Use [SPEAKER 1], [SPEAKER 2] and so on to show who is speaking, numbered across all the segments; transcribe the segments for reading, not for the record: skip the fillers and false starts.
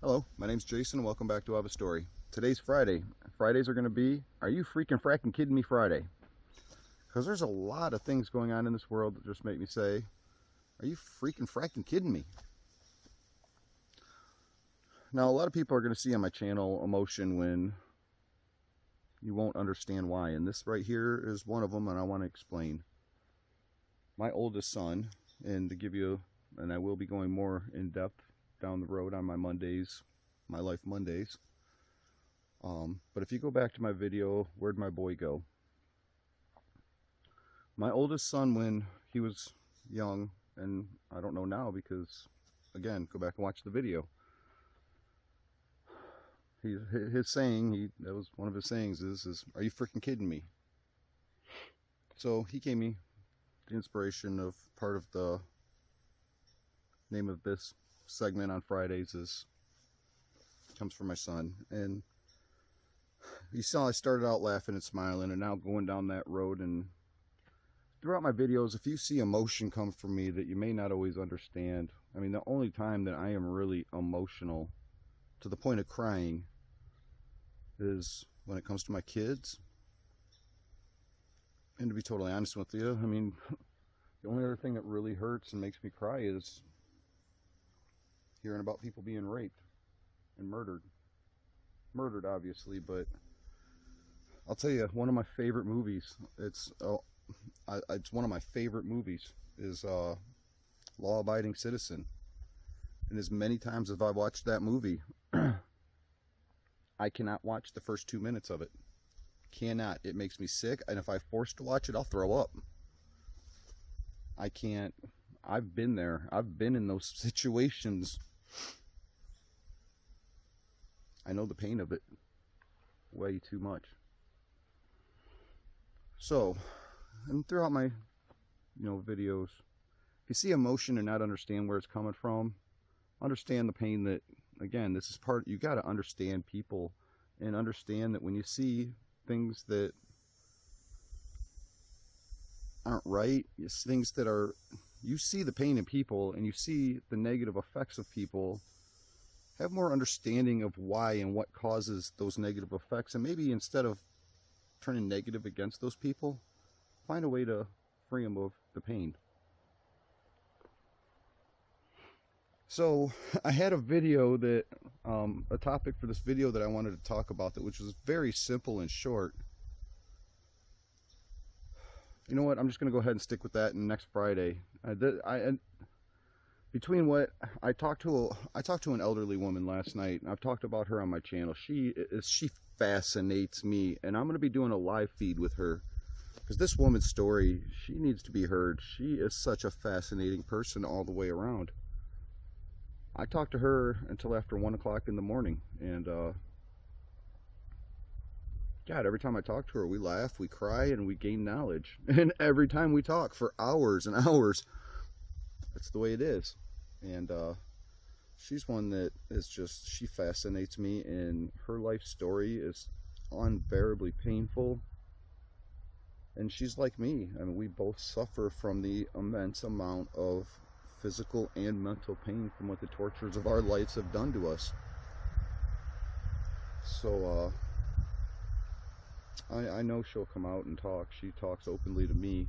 [SPEAKER 1] Hello, my name's Jason and welcome back to I Have a Story. Today's Friday. Fridays are going to be, are you freaking fracking kidding me Friday? Because there's a lot of things going on in this world that just make me say, are you freaking fracking kidding me? Now, a lot of people are going to see on my channel emotion when you won't understand why. And this right here is one of them, and I want to explain. My oldest son, and to give you, and I will be going more in depth down the road on my Mondays, my Life Mondays. But if you go back to my video, Where'd My Boy Go? My oldest son, when he was young, and I don't know now because, again, go back and watch the video. His saying, that was one of his sayings is, are you freaking kidding me? So he gave me the inspiration of part of the name of this segment on Fridays comes from my son. And you saw I started out laughing and smiling, and now going down that road. And throughout my videos, if you see emotion come from me that you may not always understand, I mean, the only time that I am really emotional to the point of crying is when it comes to my kids. And to be totally honest with you, I mean, the only other thing that really hurts and makes me cry is hearing about people being raped and murdered. Murdered, obviously, but I'll tell you, one of my favorite movies, it's one of my favorite movies, is Law Abiding Citizen. And as many times as I've watched that movie, I cannot watch the first 2 minutes of it. Cannot. It makes me sick, and if I'm forced to watch it, I'll throw up. I can't. I've been there. I've been in those situations. I know the pain of it way too much. So, and throughout my, videos, if you see emotion and not understand where it's coming from, understand the pain that, again, this is part, you got to understand people and understand that when you see things that aren't right, it's things that are, you see the pain in people and you see the negative effects of people, have more understanding of why and what causes those negative effects. And maybe instead of turning negative against those people, find a way to free them of the pain. So I had a video that, a topic for this video that I wanted to talk about, which was very simple and short. You know what? I'm just going to go ahead and stick with that. And next Friday, between what I talked to an elderly woman last night. I've talked about her on my channel. She fascinates me, and I'm going to be doing a live feed with her because this woman's story, she needs to be heard. She is such a fascinating person all the way around. I talked to her until after 1 o'clock in the morning, and God, every time I talk to her, we laugh, we cry, and we gain knowledge. And every time we talk for hours and hours, that's the way it is. And she's one that is just, she fascinates me, and her life story is unbearably painful. And she's like me. I mean, we both suffer from the immense amount of physical and mental pain from what the tortures of our lives have done to us. So I know she'll come out and talk. She talks openly to me,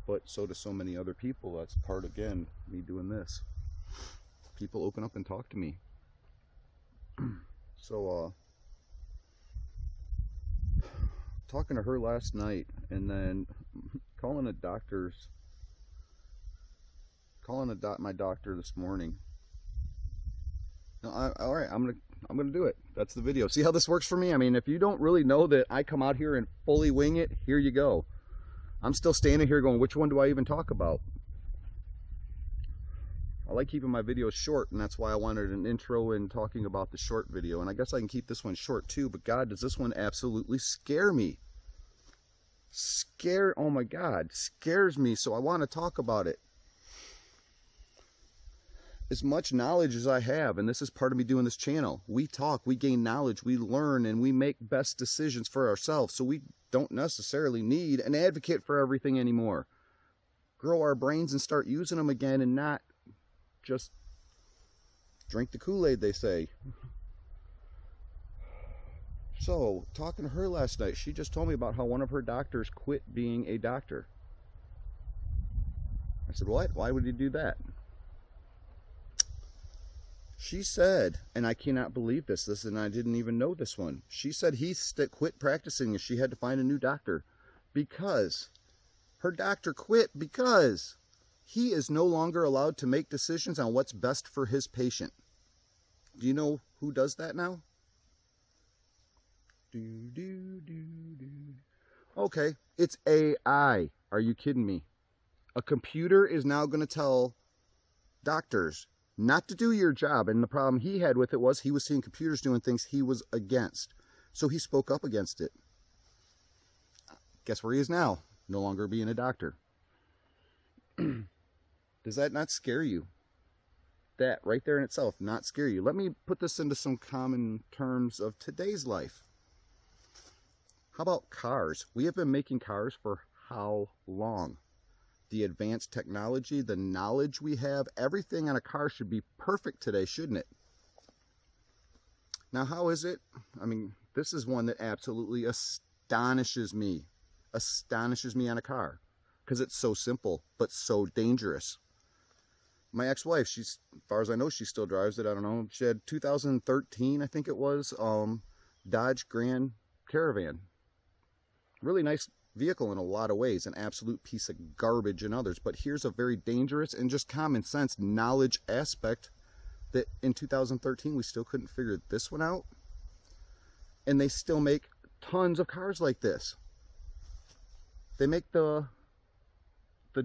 [SPEAKER 1] but so do so many other people. That's part, again, me doing this. People open up and talk to me. So talking to her last night, and then calling my doctor this morning. No, all right, I'm gonna do it. That's the video. See how this works for me? I mean, if you don't really know that I come out here and fully wing it, here you go. I'm still standing here going, which one do I even talk about? I like keeping my videos short, and that's why I wanted an intro and talking about the short video. And I guess I can keep this one short too, but God, does this one absolutely scare me. Oh my God, scares me, so I want to talk about it. As much knowledge as I have, and this is part of me doing this channel, we talk, we gain knowledge, we learn, and we make best decisions for ourselves, so we don't necessarily need an advocate for everything anymore. Grow our brains and start using them again, and not just Drink the Kool-Aid, they say. So, talking to her last night, she just told me about how one of her doctors quit being a doctor. I said, what? Why would he do that? She said, and I cannot believe this, and I didn't even know this one. She said he quit practicing and she had to find a new doctor because her doctor quit because he is no longer allowed to make decisions on what's best for his patient. Do you know who does that now? Okay, it's AI. Are you kidding me? A computer is now going to tell doctors not to do your job. And the problem he had with it was he was seeing computers doing things he was against. So he spoke up against it. Guess where he is now? No longer being a doctor. Does that not scare you? That right there in itself, not scare you. Let me put this into some common terms of today's life. How about cars? We have been making cars for how long? The advanced technology, the knowledge we have, everything on a car should be perfect today, shouldn't it? Now, how is it? I mean, this is one that absolutely astonishes me. Astonishes me on a car. Because it's so simple, but so dangerous. My ex-wife, she's, as far as I know, she still drives it. I don't know. She had 2013, I think it was, Dodge Grand Caravan. Really nice vehicle in a lot of ways, an absolute piece of garbage in others, but here's a very dangerous and just common sense knowledge aspect that in 2013 we still couldn't figure this one out, and they still make tons of cars like this. They make the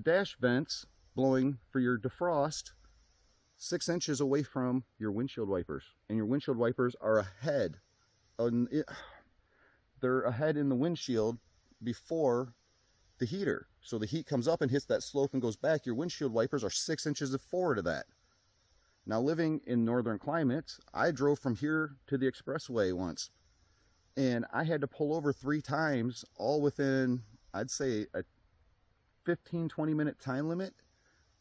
[SPEAKER 1] dash vents blowing for your defrost 6 inches away from your windshield wipers, and your windshield wipers are ahead. They're ahead in the windshield before the heater. So the heat comes up and hits that slope and goes back. Your windshield wipers are 6 inches forward of that. Now, living in northern climates, I drove from here to the expressway once, and I had to pull over 3 times, all within, I'd say, a 15-20 minute time limit,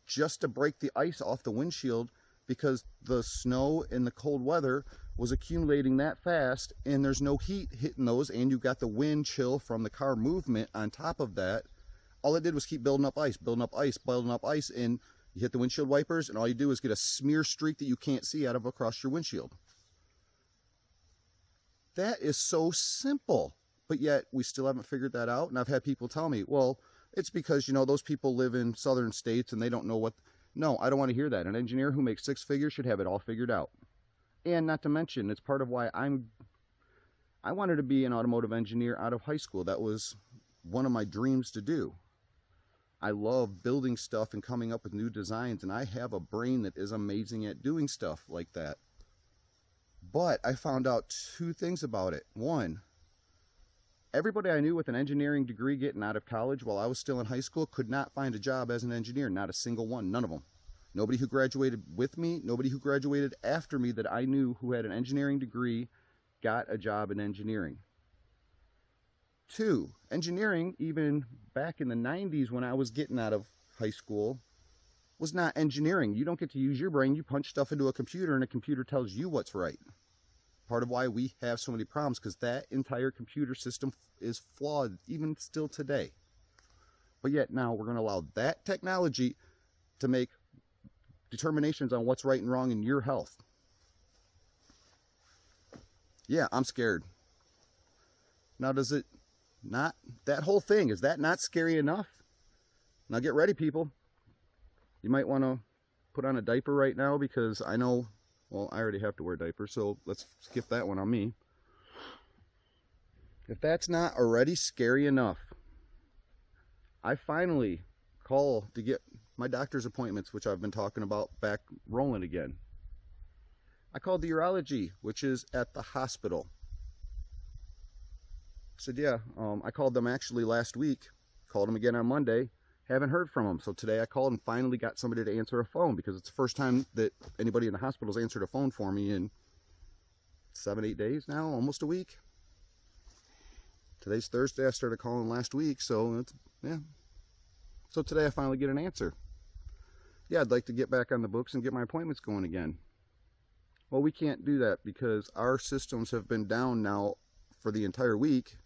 [SPEAKER 1] just to break the ice off the windshield, because the snow and the cold weather was accumulating that fast, and there's no heat hitting those, and you got the wind chill from the car movement on top of that. All it did was keep building up ice, building up ice, building up ice, and you hit the windshield wipers, and all you do is get a smear streak that you can't see out of across your windshield. That is so simple, but yet we still haven't figured that out. And I've had people tell me, well, it's because, you know, those people live in southern states and they don't know what. No, I don't want to hear that. An engineer who makes 6 figures should have it all figured out. And not to mention, it's part of why I wanted to be an automotive engineer out of high school. That was one of my dreams to do. I love building stuff and coming up with new designs, and I have a brain that is amazing at doing stuff like that. But I found out 2 things about it. One, everybody I knew with an engineering degree getting out of college while I was still in high school could not find a job as an engineer. Not a single one. None of them. Nobody who graduated with me, nobody who graduated after me that I knew who had an engineering degree got a job in engineering. 2, engineering, even back in the 90s when I was getting out of high school, was not engineering. You don't get to use your brain. You punch stuff into a computer and a computer tells you what's right. Part of why we have so many problems, because that entire computer system is flawed even still today. But yet now we're going to allow that technology to make determinations on what's right and wrong in your health. Yeah, I'm scared. Now, does it not, that whole thing, is that not scary enough? Now get ready, people. You might want to put on a diaper right now, because I know, well, I already have to wear diapers, so let's skip that one on me. If that's not already scary enough, I finally call to get my doctor's appointments, which I've been talking about, back rolling again. I called the urology, which is at the hospital. I said, yeah, I called them actually last week, called them again on Monday, haven't heard from them. So today I called and finally got somebody to answer a phone, because it's the first time that anybody in the hospital has answered a phone for me in 7-8 days now, almost a week. Today's Thursday. I started calling last week, so it's, yeah. So today I finally get an answer. Yeah, I'd like to get back on the books and get my appointments going again. Well, we can't do that because our systems have been down now for the entire week,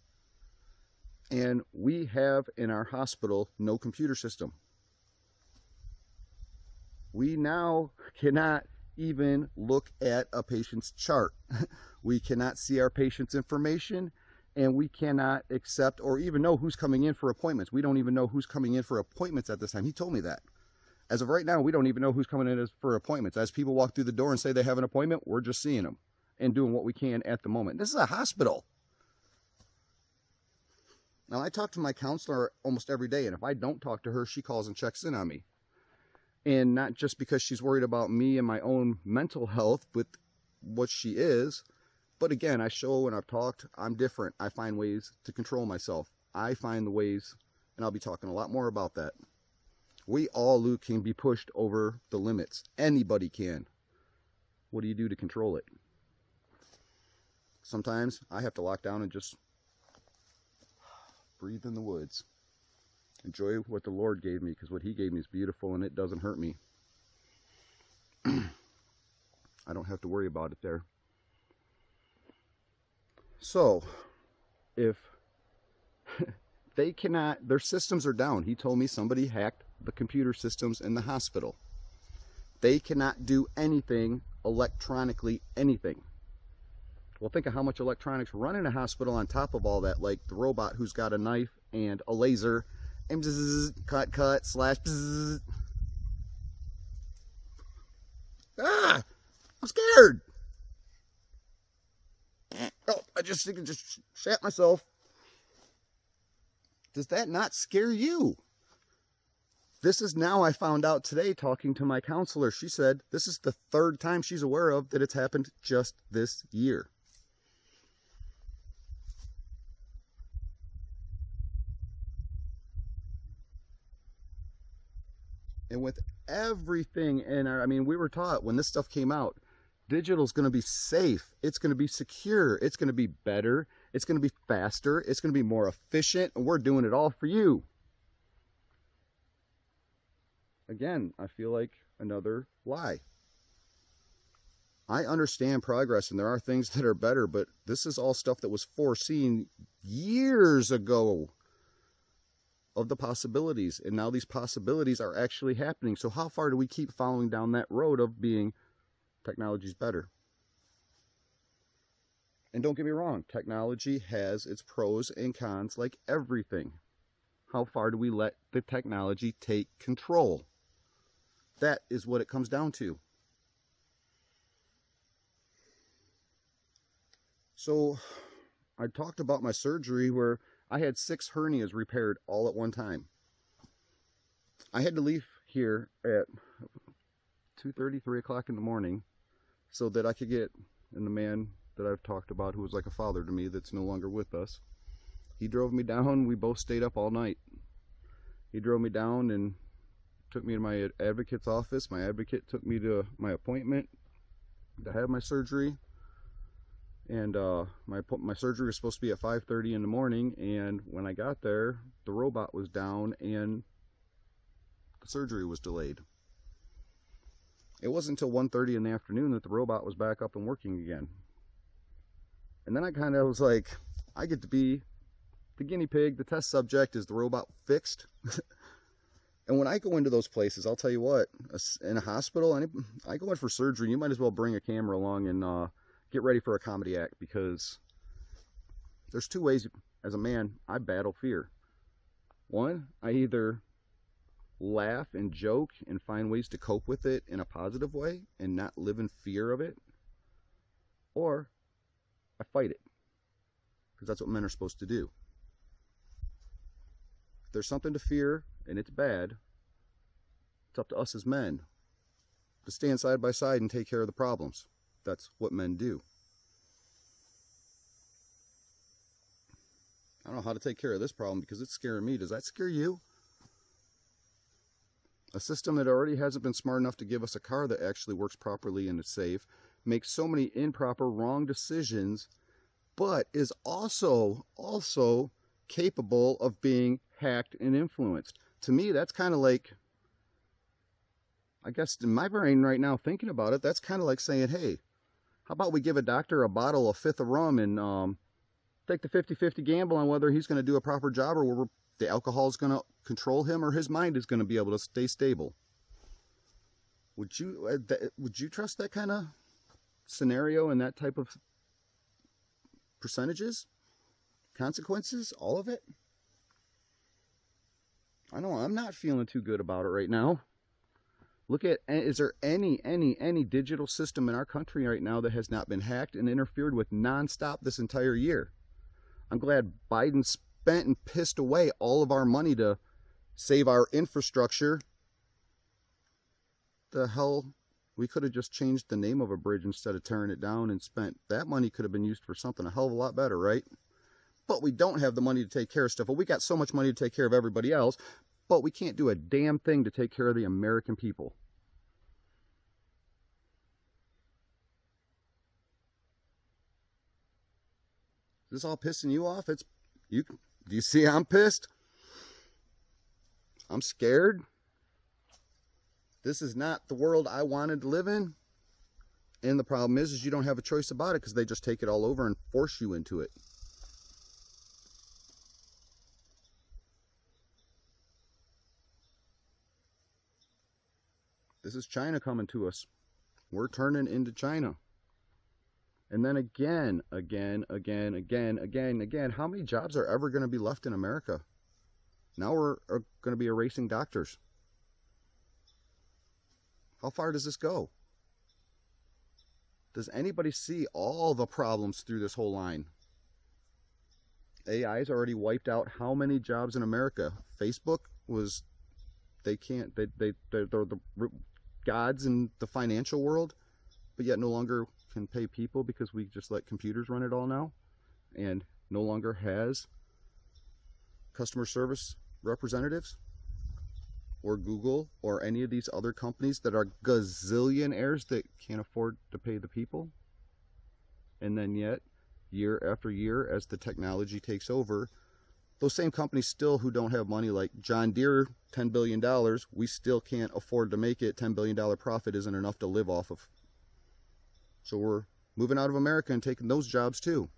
[SPEAKER 1] and we have in our hospital no computer system. We now cannot even look at a patient's chart. We cannot see our patient's information, and we cannot accept or even know who's coming in for appointments. We don't even know who's coming in for appointments at this time. He told me that. As of right now, we don't even know who's coming in for appointments. As people walk through the door and say they have an appointment, we're just seeing them and doing what we can at the moment. This is a hospital. Now, I talk to my counselor almost every day, and if I don't talk to her, she calls and checks in on me. And not just because she's worried about me and my own mental health with what she is, but again, I show and I've talked, I'm different. I find ways to control myself. I find the ways, and I'll be talking a lot more about that. We all can be pushed over the limits. Anybody can. What do you do to control it? Sometimes I have to lock down and just breathe in the woods. Enjoy what the Lord gave me, because what He gave me is beautiful and it doesn't hurt me. I don't have to worry about it there. So, if they cannot, their systems are down. He told me somebody hacked the computer systems in the hospital. They cannot do anything electronically, anything. Well, think of how much electronics run in a hospital on top of all that, like the robot who's got a knife and a laser and bzzz, cut, slash, bzzz. Ah! I'm scared! Oh, I just shat myself. Does that not scare you? This is now, I found out today talking to my counselor. She said this is the third time she's aware of that it's happened just this year. And with everything in our, I mean, we were taught when this stuff came out, digital is going to be safe. It's going to be secure. It's going to be better. It's going to be faster. It's going to be more efficient. And we're doing it all for you. Again, I feel like another lie. I understand progress and there are things that are better, but this is all stuff that was foreseen years ago of the possibilities. And now these possibilities are actually happening. So how far do we keep following down that road of being technology's better? And don't get me wrong, technology has its pros and cons like everything. How far do we let the technology take control? That is what it comes down to. So I talked about my surgery where I had 6 hernias repaired all at one time. I had to leave here at 2:30, 3 o'clock in the morning so that I could get, and the man that I've talked about who was like a father to me that's no longer with us, he drove me down. We both stayed up all night. He drove me down and took me to my advocate's office. My advocate took me to my appointment to have my surgery. And my surgery was supposed to be at 5:30 in the morning, and when I got there, the robot was down and the surgery was delayed. It wasn't until 1:30 in the afternoon that the robot was back up and working again. And then I kind of was like, I get to be the guinea pig, the test subject. Is the robot fixed? And when I go into those places, I'll tell you what, in a hospital, I go in for surgery, you might as well bring a camera along and get ready for a comedy act, because there's 2 ways as a man I battle fear. One, I either laugh and joke and find ways to cope with it in a positive way and not live in fear of it, or I fight it, because that's what men are supposed to do. If there's something to fear and it's bad, it's up to us as men to stand side by side and take care of the problems. That's what men do. I don't know how to take care of this problem because it's scaring me. Does that scare you? A system that already hasn't been smart enough to give us a car that actually works properly and is safe, makes so many improper, wrong decisions, but is also capable of being hacked and influenced. To me, that's kind of like, I guess in my brain right now thinking about it, that's kind of like saying, hey, How about we give a doctor a bottle of fifth of rum and take the 50-50 gamble on whether he's going to do a proper job, or whether the alcohol is going to control him, or his mind is going to be able to stay stable. Would you trust that kind of scenario and that type of percentages, consequences, all of it? I know I'm not feeling too good about it right now. Look at, is there any digital system in our country right now that has not been hacked and interfered with nonstop this entire year? I'm glad Biden spent and pissed away all of our money to save our infrastructure. The hell, we could have just changed the name of a bridge instead of tearing it down, and spent that money could have been used for something a hell of a lot better, right? But we don't have the money to take care of stuff. Well, we got so much money to take care of everybody else, but we can't do a damn thing to take care of the American people. Is this all pissing you off? Do you see I'm pissed? I'm scared. This is not the world I wanted to live in. And the problem is you don't have a choice about it, because they just take it all over and force you into it. This is China coming to us. We're turning into China. And then again, how many jobs are ever going to be left in America? Now we're going to be erasing doctors. How far does this go? Does anybody see all the problems through this whole line? AI's already wiped out how many jobs in America? Facebook was, they're the gods in the financial world, but yet no longer can pay people because we just let computers run it all now, and no longer has customer service representatives, or Google, or any of these other companies that are gazillionaires that can't afford to pay the people. And then yet, year after year, as the technology takes over, those same companies still who don't have money, like John Deere, $10 billion, we still can't afford to make it. $10 billion profit isn't enough to live off of. So we're moving out of America and taking those jobs too.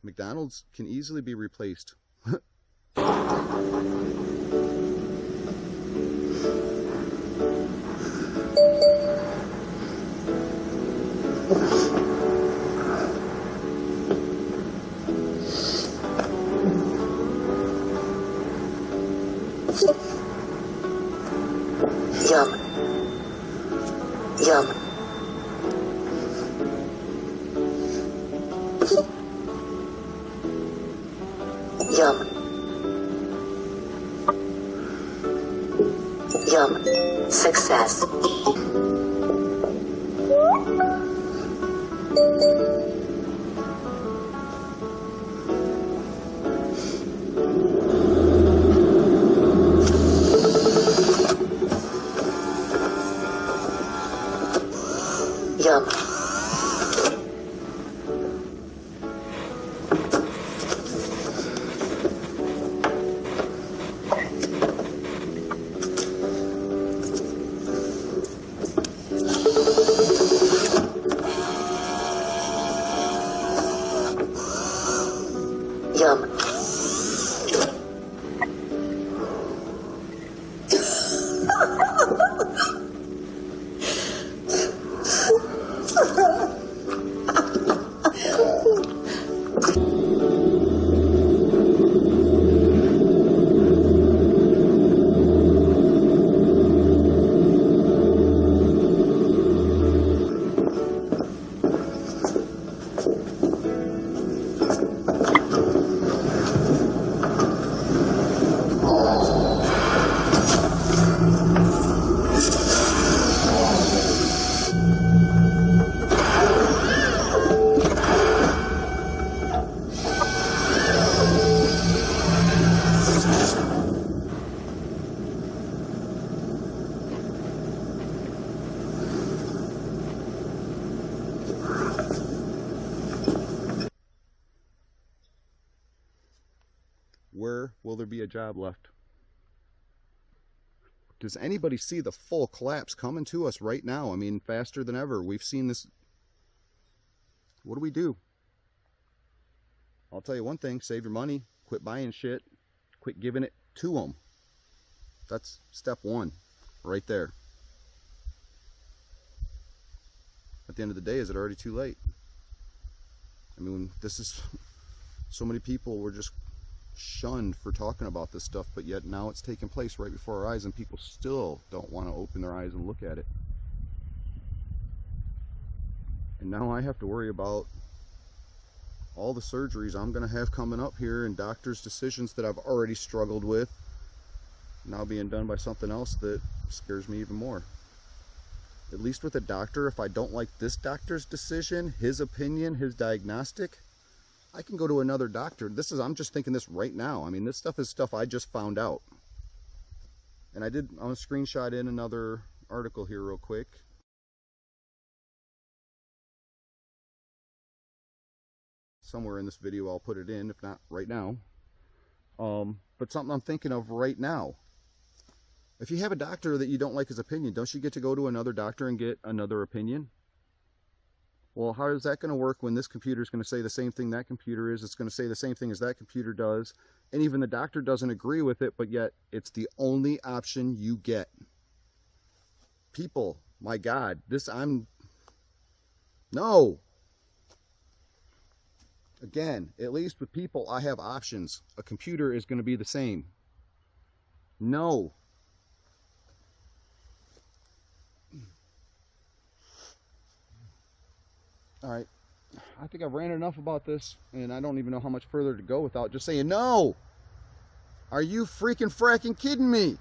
[SPEAKER 1] McDonald's can easily be replaced.
[SPEAKER 2] Yum. Yum. Yum. Yum. Success. Yum. Yum.
[SPEAKER 1] Where will there be a job left? Does anybody see the full collapse coming to us right now? I mean, faster than ever. We've seen this. What do we do? I'll tell you one thing, save your money, quit buying shit, quit giving it to them. That's step one, right there. At the end of the day, is it already too late? I mean, this is, so many people were just shunned for talking about this stuff, but yet now it's taking place right before our eyes and people still don't want to open their eyes and look at it. And now I have to worry about all the surgeries I'm going to have coming up here and doctors' decisions that I've already struggled with now being done by something else that scares me even more. At least with a doctor, if I don't like this doctor's decision, his opinion, his diagnostic, I can go to another doctor. I'm just thinking this right now. I mean, this stuff is stuff I just found out. And I'm going to screenshot in another article here real quick. Somewhere in this video I'll put it in, if not right now. But something I'm thinking of right now. If you have a doctor that you don't like his opinion, don't you get to go to another doctor and get another opinion? Well, how is that going to work when this computer is going to say the same thing that computer is? It's going to say the same thing as that computer does. And even the doctor doesn't agree with it, but yet it's the only option you get. People, my God, no. Again, at least with people, I have options. A computer is going to be the same. No. All right, I think I've ranted enough about this, and I don't even know how much further to go without just saying no. Are you freaking fracking kidding me?